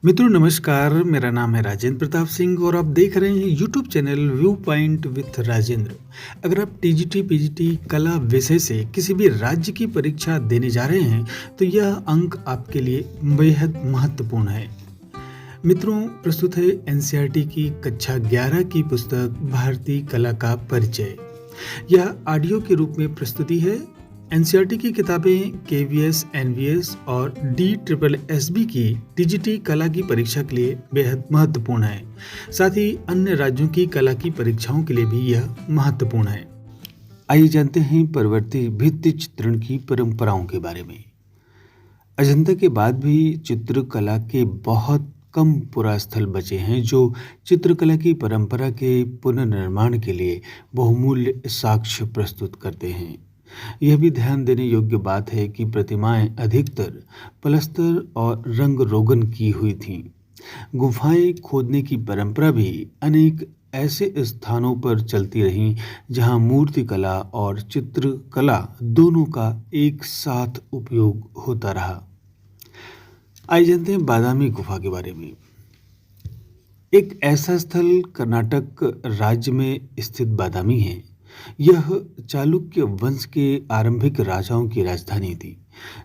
मित्रों नमस्कार, मेरा नाम है राजेंद्र प्रताप सिंह और आप देख रहे हैं YouTube channel view point with Rajendra. अगर आप टीजीटी पीजीटी कला विषय से किसी भी राज्य की परीक्षा देने जा रहे हैं तो यह अंक आपके लिए बेहद महत्वपूर्ण है। मित्रों, प्रस्तुत है एनसीईआरटी की कक्षा 11 की पुस्तक भारतीय कला का परिचय। यह ऑडियो के रूप में प्रस्तुति है। एनसीईआरटी की किताबें केवीएस, एनवीएस और डी ट्रिपल एसबी की टीजीटी कला की परीक्षा के लिए बेहद महत्वपूर्ण है। साथ ही अन्य राज्यों की कला की परीक्षाओं के लिए भी यह महत्वपूर्ण है। आइए जानते हैं परवर्ती भित्ति चित्रण की परंपराओं के बारे में। अजंता के बाद भी चित्रकला के बहुत कम पुरास्थल बचे हैं जो चित्रकला की परंपरा के पुनर्निर्माण के लिए बहुमूल्य साक्ष्य प्रस्तुत करते हैं। यह भी ध्यान देने योग्य बात है कि प्रतिमाएं अधिकतर पलस्तर और रंग रोगन की हुई थीं। गुफाएं खोदने की परंपरा भी अनेक ऐसे स्थानों पर चलती रहीं जहां मूर्तिकला और चित्रकला दोनों का एक साथ उपयोग होता रहा। आइए जानते हैं बादामी गुफा के बारे में। एक ऐसा स्थल कर्नाटक राज्य में स्थित बादामी है। यह चालुक्य वंश के आरंभिक राजाओं की राजधानी थी,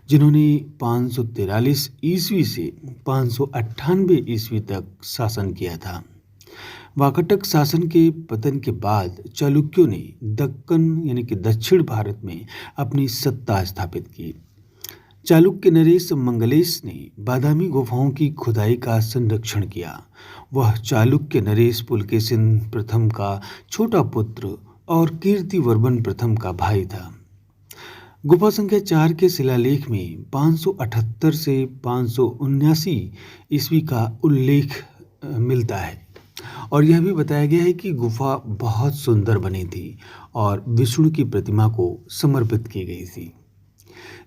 जिन्होंने 543 ईस्वी से 598 ईस्वी तक शासन किया था। वाकाटक शासन के पतन के बाद चालुक्यों ने दक्कन यानी कि दक्षिण भारत में अपनी सत्ता स्थापित की। चालुक्य नरेश मंगलेश ने बादामी गुफाओं की खुदाई का संरक्षण किया। वह चालुक्य नरेश पुलकेशिन प्रथम का छोटा पुत्र और कीर्तिवर्मन प्रथम का भाई था। गुफा संख्या 4 के शिलालेख में 578 से 579 ईस्वी का उल्लेख मिलता है और यह भी बताया गया है कि गुफा बहुत सुंदर बनी थी और विष्णु की प्रतिमा को समर्पित की गई थी।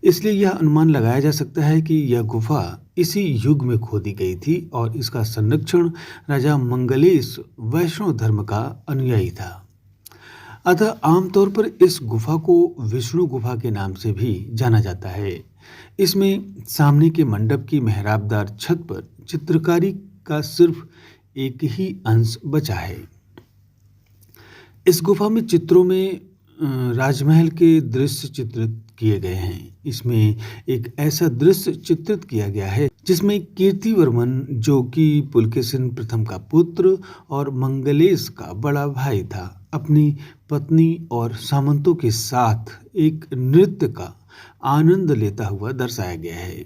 इसलिए यह अनुमान लगाया जा सकता है कि यह गुफा इसी युग में खोदी गई थी और इसका संरक्षण राजा मंगलेश वैष्णव धर्म का अनुयायी था। अतः आमतौर पर इस गुफा को विष्णु गुफा के नाम से भी जाना जाता है। इसमें सामने के मंडप की मेहराबदार छत पर चित्रकारी का सिर्फ एक ही अंश बचा है। इस गुफा में चित्रों में राजमहल के दृश्य चित्रित किए गए हैं। इसमें एक ऐसा दृश्य चित्रित किया गया है जिसमें कीर्तिवर्मन, जो कि पुलकेशिन प्रथम का पुत्र और मंगलेश का बड़ा भाई था, अपनी पत्नी और सामंतों के साथ एक नृत्य का आनंद लेता हुआ दर्शाया गया है।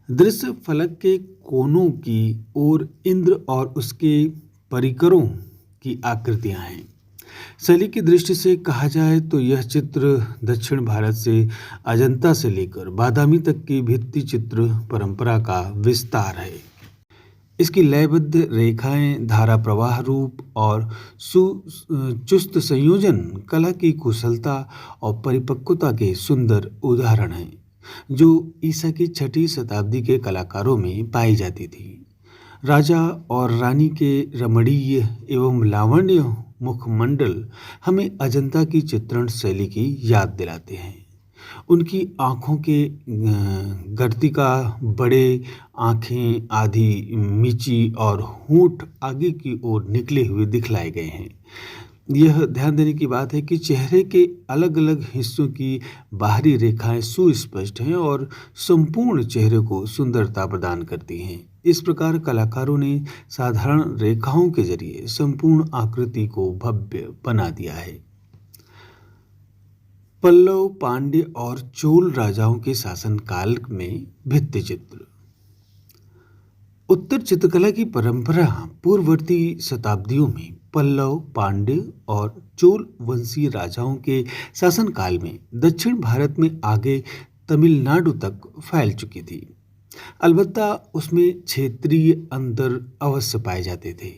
दृश्य फलक के कोनों की ओर इंद्र और उसके परिकरों की आकृतियां हैं। शैली की दृष्टि से कहा जाए तो यह चित्र दक्षिण भारत से अजंता से लेकर बादामी तक की भित्ति चित्र परंपरा का विस्तार है। इसकी लयबद्ध रेखाएं, धारा प्रवाह रूप और चुस्त संयोजन कला की कुशलता और परिपक्वता के सुंदर उदाहरण हैं, जो ईसा की 6वीं शताब्दी के कलाकारों में पाई जाती थी। राजा और रानी के रमणीय एवं लावण्य मुखमंडल हमें अजंता की चित्रण शैली की याद दिलाते हैं। उनकी आँखों के गर्तिका, बड़े आँखें आधी मीची और होंठ आगे की ओर निकले हुए दिखलाए गए हैं। यह ध्यान देने की बात है कि चेहरे के अलग अलग हिस्सों की बाहरी रेखाएं सुस्पष्ट हैं और संपूर्ण चेहरे को सुंदरता प्रदान करती हैं। इस प्रकार कलाकारों ने साधारण रेखाओं के जरिए संपूर्ण आकृति को भव्य बना दिया है। पल्लव, पांड्य और चोल राजाओं के शासनकाल में भित्ति चित्र। उत्तर चित्रकला की परंपरा पूर्ववर्ती शताब्दियों में पल्लव, पांड्य और चोल वंशीय राजाओं के शासनकाल में दक्षिण भारत में आगे तमिलनाडु तक फैल चुकी थी। अलबत्ता उसमें क्षेत्रीय अंतर अवश्य पाए जाते थे।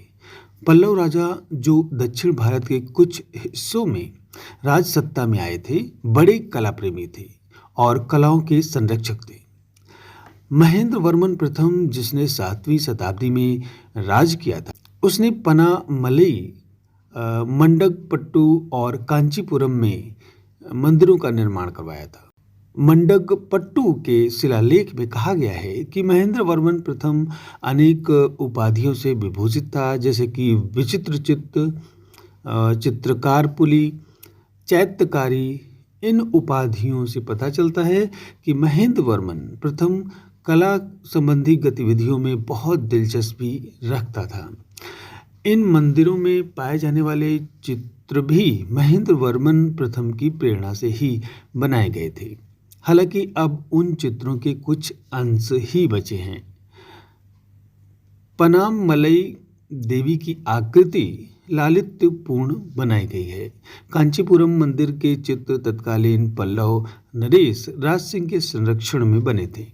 पल्लव राजा, जो दक्षिण भारत के कुछ हिस्सों में राज सत्ता में आए थे, बड़े कला प्रेमी थे और कलाओं के संरक्षक थे। महेंद्र वर्मन प्रथम, जिसने 7वीं शताब्दी में राज किया था, उसने पनामलई, मंडगपट्टू और कांचीपुरम में मंदिरों का निर्माण करवाया था। मंडगपट्टू के शिलालेख में कहा गया है कि महेंद्र वर्मन प्रथम अनेक उपाधियों से विभूषित था, जैसे कि विचित्र चित्त, चित्रकार पुली, चैत्यकारी। इन उपाधियों से पता चलता है कि महेंद्र वर्मन प्रथम कला संबंधी गतिविधियों में बहुत दिलचस्पी रखता था। इन मंदिरों में पाए जाने वाले चित्र भी महेंद्र वर्मन प्रथम की प्रेरणा से ही बनाए गए थे। हालांकि अब उन चित्रों के कुछ अंश ही बचे हैं। पनामलई देवी की आकृति लालित्यपूर्ण बनाई गई है। कांचीपुरम मंदिर के चित्र तत्कालीन पल्लव नरेश राज सिंह के संरक्षण में बने थे।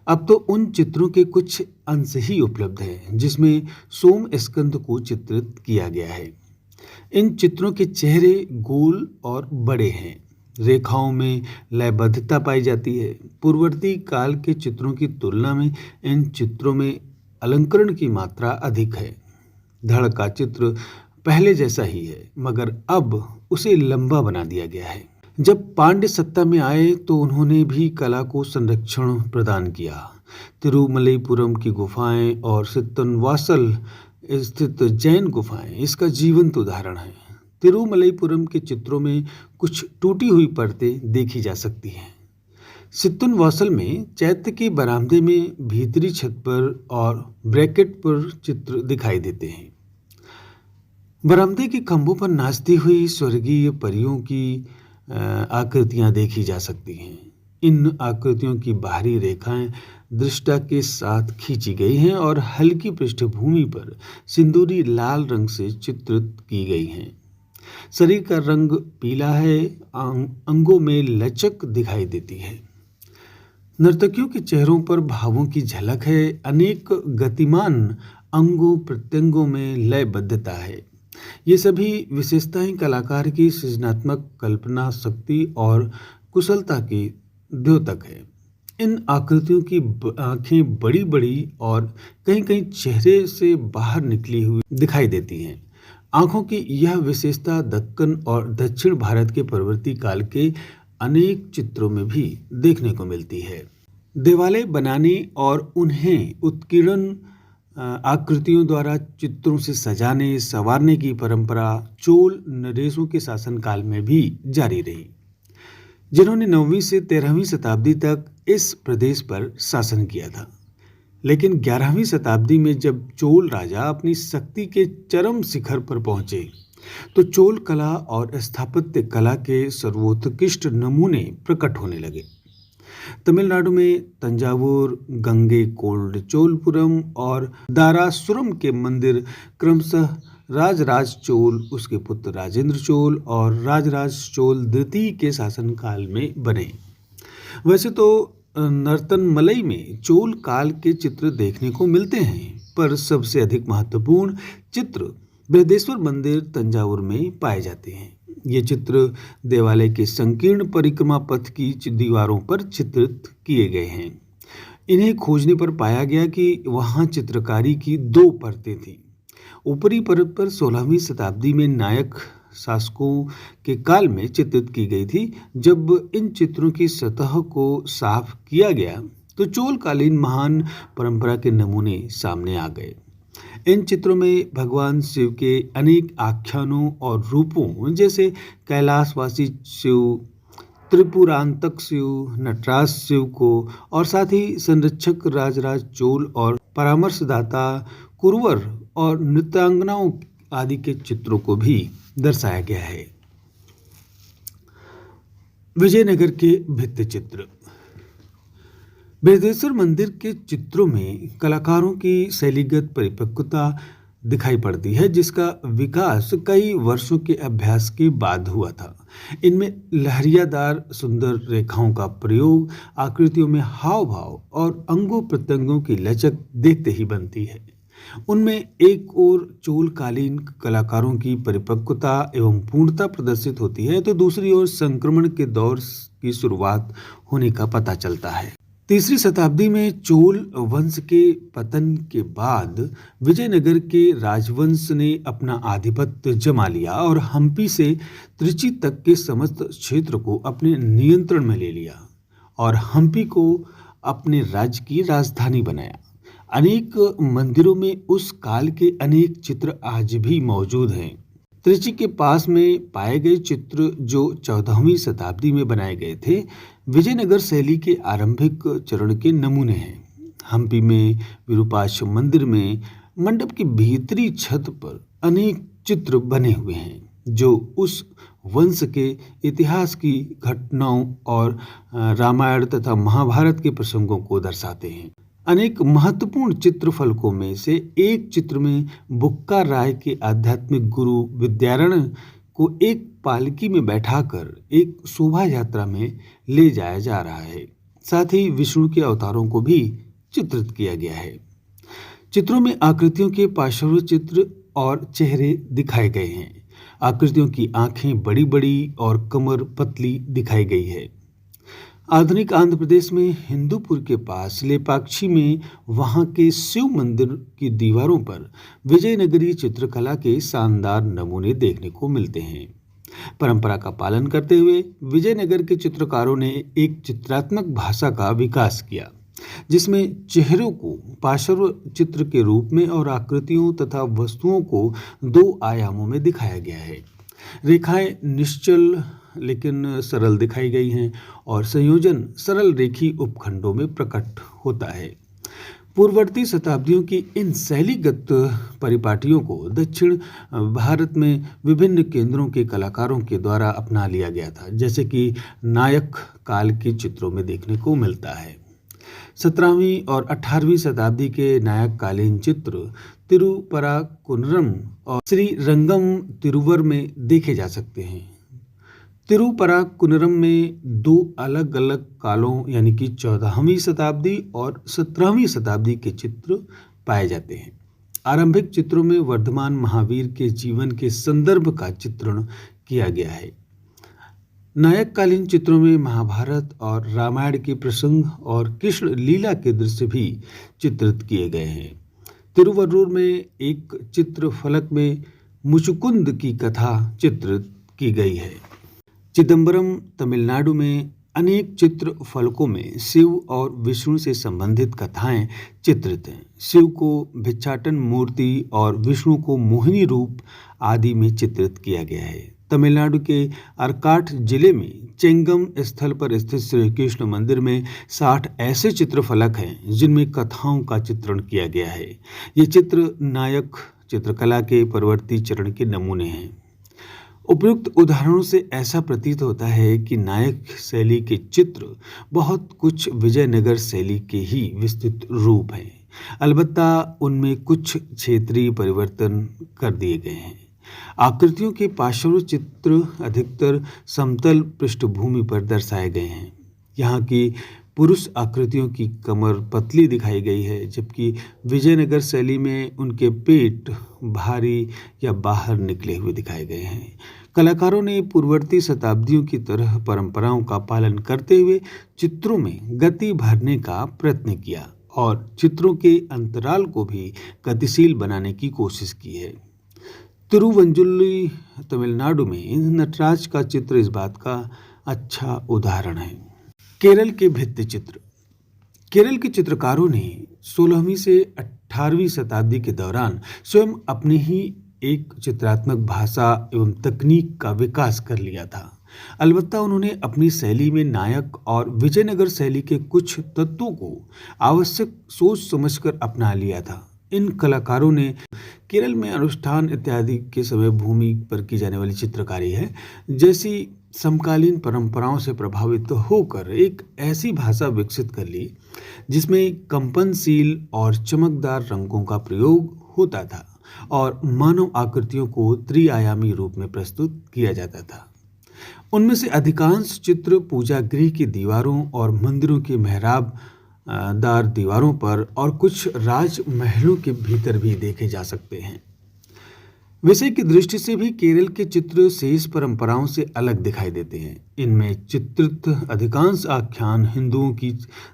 अब तो उन चित्रों के कुछ अंश ही उपलब्ध हैं, जिसमें सोम स्कंद को चित्रित किया गया है। इन चित्रों के चेहरे गोल और बड़े हैं। रेखाओं में लयबद्धता पाई जाती है। पूर्ववर्ती काल के चित्रों की तुलना में इन चित्रों में अलंकरण की मात्रा अधिक है। धड़ का चित्र पहले जैसा ही है, मगर अब उसे लंबा बना दिया गया है। जब पांड्य सत्ता में आए तो उन्होंने भी कला को संरक्षण प्रदान किया। तिरुमलईपुरम की गुफाएं और सित्तनवासल स्थित जैन गुफाएं इसका जीवंत उदाहरण है। तिरुमलईपुरम के चित्रों में कुछ टूटी हुई परतें देखी जा सकती हैं। सित्तनवासल में चैत्य के बरामदे में भीतरी छत पर और ब्रैकेट पर चित्र दिखाई देते हैं। बरामदे के खंभों पर नाचती हुई स्वर्गीय परियों की आकृतियां देखी जा सकती हैं। इन आकृतियों की बाहरी रेखाएं दृष्टा के साथ खींची गई हैं और हल्की पृष्ठभूमि पर सिंदूरी लाल रंग से चित्रित की गई हैं। शरीर का रंग पीला है, अंगों में लचक दिखाई देती है। नर्तकियों के चेहरों पर भावों की झलक है। अनेक गतिमान अंगों प्रत्यंगों में लयबद्धता है। ये सभी विशेषताएं कलाकार की सृजनात्मक कल्पना शक्ति और कुशलता की द्योतक है। इन आकृतियों की आंखें बड़ी बड़ी और कहीं कहीं चेहरे से बाहर निकली हुई दिखाई देती हैं। आंखों की यह विशेषता दक्कन और दक्षिण भारत के परवर्ती काल के अनेक चित्रों में भी देखने को मिलती है। देवालय बनाने और उन्हें उत्कीर्ण आकृतियों द्वारा चित्रों से सजाने संवारने की परंपरा चोल नरेशों के शासनकाल में भी जारी रही, जिन्होंने 9वीं से 13वीं शताब्दी तक इस प्रदेश पर शासन किया था। लेकिन 11वीं शताब्दी में जब चोल राजा अपनी शक्ति के चरम शिखर पर पहुंचे तो चोल कला और स्थापत्य कला के सर्वोत्कृष्ट नमूने प्रकट होने लगे। तमिलनाडु में तंजावुर, गंगेकोंड चोलपुरम और दारासुरम के मंदिर क्रमशः राजराज चोल, उसके पुत्र राजेंद्र चोल और राजराज चोल द्वितीय के शासनकाल में बने। वैसे तो नर्तनमलई में चोल काल के चित्र देखने को मिलते हैं, पर सबसे अधिक महत्वपूर्ण चित्र बृहदेश्वर मंदिर तंजावुर में पाए जाते हैं। ये चित्र देवालय के संकीर्ण परिक्रमा पथ की दीवारों पर चित्रित किए गए हैं। इन्हें खोजने पर पाया गया कि वहां चित्रकारी की 2 परतें थीं। ऊपरी परत पर 16वीं शताब्दी में नायक शासकों के काल में चित्रित की गई थी। जब इन चित्रों की सतह को साफ किया गया तो चोलकालीन महान परंपरा के नमूने सामने आ गए। इन चित्रों में भगवान शिव के अनेक आख्यानों और रूपों, जैसे कैलाशवासी शिव, त्रिपुरांतक शिव, नटराज शिव को, और साथ ही संरक्षक राजराज चोल और परामर्शदाता कुरवर और नृत्यांगनाओं आदि के चित्रों को भी दर्शाया गया है। विजयनगर के भित्ति चित्र। बृहदेश्वर मंदिर के चित्रों में कलाकारों की शैलीगत परिपक्वता दिखाई पड़ती है, जिसका विकास कई वर्षों के अभ्यास के बाद हुआ था। इनमें लहरियादार सुंदर रेखाओं का प्रयोग, आकृतियों में हाव भाव और अंगों प्रत्यंगों की लचक देखते ही बनती है। उनमें एक ओर चोलकालीन कलाकारों की परिपक्वता एवं पूर्णता प्रदर्शित होती है, तो दूसरी ओर संक्रमण के दौर की शुरुआत होने का पता चलता है। 3री शताब्दी में चोल वंश के पतन के बाद विजयनगर के राजवंश ने अपना आधिपत्य जमा लिया और हम्पी से त्रिची तक के समस्त क्षेत्र को अपने नियंत्रण में ले लिया। और हम्पी को अपने राज्य की राजधानी बनाया। अनेक मंदिरों में उस काल के अनेक चित्र आज भी मौजूद हैं। त्रिची के पास में पाए गए चित्र जो 14वीं शताब्दी में बनाए गए थे, विजयनगर शैली के आरंभिक चरण के नमूने हैं। हम्पी में विरूपाक्ष मंदिर में मंडप की भीतरी छत पर अनेक चित्र बने हुए हैं जो उस वंश के इतिहास की घटनाओं और रामायण तथा महाभारत के प्रसंगों को दर्शाते हैं। अनेक महत्वपूर्ण चित्रफलकों में से एक चित्र में बुक्का राय के आध्यात्मिक गुरु विद्यारण्य को एक पालकी में बैठाकर एक शोभा यात्रा में ले जाया जा रहा है। साथ ही विष्णु के अवतारों को भी चित्रित किया गया है। चित्रों में आकृतियों के पार्श्व चित्र और चेहरे दिखाए गए हैं। आकृतियों की आंखें बड़ी बड़ी और कमर पतली दिखाई गई है। आधुनिक आंध्र प्रदेश में हिंदूपुर के पास लेपाक्षी में वहां के शिव मंदिर की दीवारों पर विजयनगरी चित्रकला के शानदार नमूने देखने को मिलते हैं। परंपरा का पालन करते हुए विजयनगर के चित्रकारों ने एक चित्रात्मक भाषा का विकास किया, जिसमें चेहरों को पार्श्व चित्र के रूप में और आकृतियों तथा वस्तुओं को 2 आयामों में दिखाया गया है। रेखाएं निश्चल लेकिन सरल दिखाई गई हैं और संयोजन सरल रेखी उपखंडों में प्रकट होता है। पूर्ववर्ती शताब्दियों की इन शैलीगत परिपाटियों को दक्षिण भारत में विभिन्न केंद्रों के कलाकारों के द्वारा अपना लिया गया था, जैसे कि नायक काल के चित्रों में देखने को मिलता है। 17वीं और 18वीं शताब्दी के नायक कालीन चित्र तिरुपराकुन्नरम और श्रीरंगम तिरुवर में देखे जा सकते हैं। तिरुपराकुन्नरम में 2 अलग अलग कालों यानी कि 14वीं शताब्दी और 17वीं शताब्दी के चित्र पाए जाते हैं। आरंभिक चित्रों में वर्धमान महावीर के जीवन के संदर्भ का चित्रण किया गया है। नायककालीन चित्रों में महाभारत और रामायण के प्रसंग और कृष्ण लीला के दृश्य भी चित्रित किए गए हैं। तिरुवरूर में एक चित्र फलक में मुचुकुंद की कथा चित्रित की गई है। चिदंबरम तमिलनाडु में अनेक चित्र फलकों में शिव और विष्णु से संबंधित कथाएं चित्रित हैं। शिव को भिक्षाटन मूर्ति और विष्णु को मोहिनी रूप आदि में चित्रित किया गया है। तमिलनाडु के अर्काट जिले में चेंगम स्थल पर स्थित श्री कृष्ण मंदिर में 60 ऐसे चित्रफलक हैं जिनमें कथाओं का चित्रण किया गया है। ये चित्र नायक चित्रकला के परवर्ती चरण के नमूने हैं। उपयुक्त उदाहरणों से ऐसा प्रतीत होता है कि नायक शैली के चित्र बहुत कुछ विजयनगर शैली के ही विस्तृत रूप हैं। अलबत्ता उनमें कुछ क्षेत्रीय परिवर्तन कर दिए गए हैं। आकृतियों के पार्श्व चित्र अधिकतर समतल पृष्ठभूमि पर दर्शाए गए हैं। यहाँ की पुरुष आकृतियों की कमर पतली दिखाई गई है, जबकि विजयनगर शैली में उनके पेट भारी या बाहर निकले हुए दिखाए गए हैं। कलाकारों ने पूर्ववर्ती शताब्दियों की तरह परंपराओं का पालन करते हुए चित्रों में गति भरने का प्रयत्न किया और चित्रों के अंतराल को भी गतिशील बनाने की कोशिश की है। तिरुवंजुली तमिलनाडु में नटराज का चित्र इस बात का अच्छा उदाहरण है। केरल के भित्ति चित्र। केरल के चित्रकारों ने 16वीं से 18वीं शताब्दी के दौरान स्वयं अपनी ही एक चित्रात्मक भाषा एवं तकनीक का विकास कर लिया था। अलबत्ता उन्होंने अपनी शैली में नायक और विजयनगर शैली के कुछ तत्वों को आवश्यक सोच समझकर अपना लिया था। इन कलाकारों ने केरल में अनुष्ठान इत्यादि के समय भूमि पर की जाने वाली चित्रकारी है जैसी समकालीन परंपराओं से प्रभावित होकर एक ऐसी भाषा विकसित कर ली जिसमें कंपनशील और चमकदार रंगों का प्रयोग होता था और मानव आकृतियों को त्रिआयामी रूप में प्रस्तुत किया जाता था। उनमें से अधिकांश चित्र पूजा गृह की दीवारों और मंदिरों के मेहराब दार दीवारों पर और कुछ राजमहलों के भीतर भी देखे जा सकते हैं। विषय की दृष्टि से भी केरल के चित्र शेष परंपराओं से अलग दिखाई देते हैं। इनमें चित्रित अधिकांश आख्यान हिंदुओं की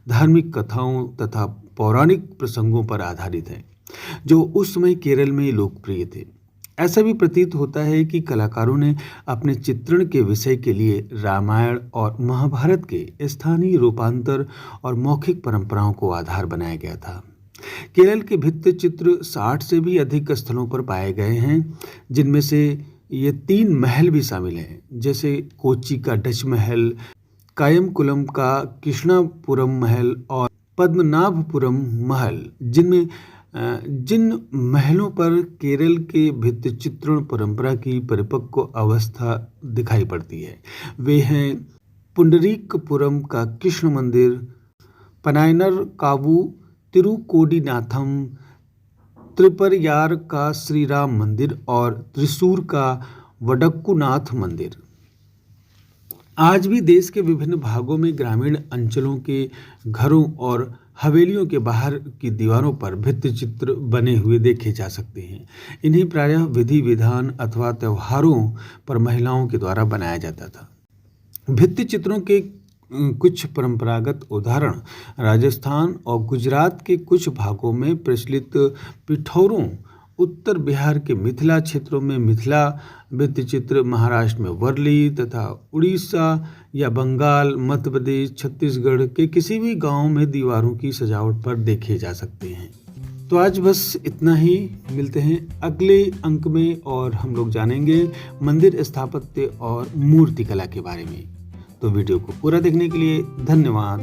धार्मिक कथाओं तथा पौराणिक प्रसंगों पर आधारित हैं जो उस समय केरल में लोकप्रिय थे। ऐसा भी प्रतीत होता है कि कलाकारों ने अपने चित्रण के विषय के लिए रामायण और महाभारत के स्थानीय रूपांतर और मौखिक परंपराओं को आधार बनाया गया था। केरल के भित्ति चित्र 60 से भी अधिक स्थलों पर पाए गए हैं, जिनमें से ये 3 महल भी शामिल हैं, जैसे कोच्चि का डच महल, कायमकुलम का कृष्णापुरम महल और पद्मनाभपुरम महल, जिन महलों पर केरल के भित्ति चित्रण परंपरा की परिपक्व अवस्था दिखाई पड़ती है। वे हैं पुंडरीकपुरम का कृष्ण मंदिर, पनायनर कावू तिरुकोडीनाथम, त्रिपरयार का श्री राम मंदिर और त्रिशूर का वडक्कुनाथ मंदिर। आज भी देश के विभिन्न भागों में ग्रामीण अंचलों के घरों और हवेलियों के बाहर की दीवारों पर भित्ति चित्र बने हुए देखे जा सकते हैं। इन्हें प्रायः विधि विधान अथवा त्योहारों पर महिलाओं के द्वारा बनाया जाता था। भित्ति चित्रों के कुछ परंपरागत उदाहरण राजस्थान और गुजरात के कुछ भागों में प्रचलित पिठौरों, उत्तर बिहार के मिथिला क्षेत्रों में मिथिला भित्ति चित्र, महाराष्ट्र में वर्ली तथा उड़ीसा या बंगाल, मध्य प्रदेश, छत्तीसगढ़ के किसी भी गांव में दीवारों की सजावट पर देखे जा सकते हैं। तो आज बस इतना ही। मिलते हैं अगले अंक में और हम लोग जानेंगे मंदिर स्थापत्य और मूर्तिकला के बारे में। तो वीडियो को पूरा देखने के लिए धन्यवाद।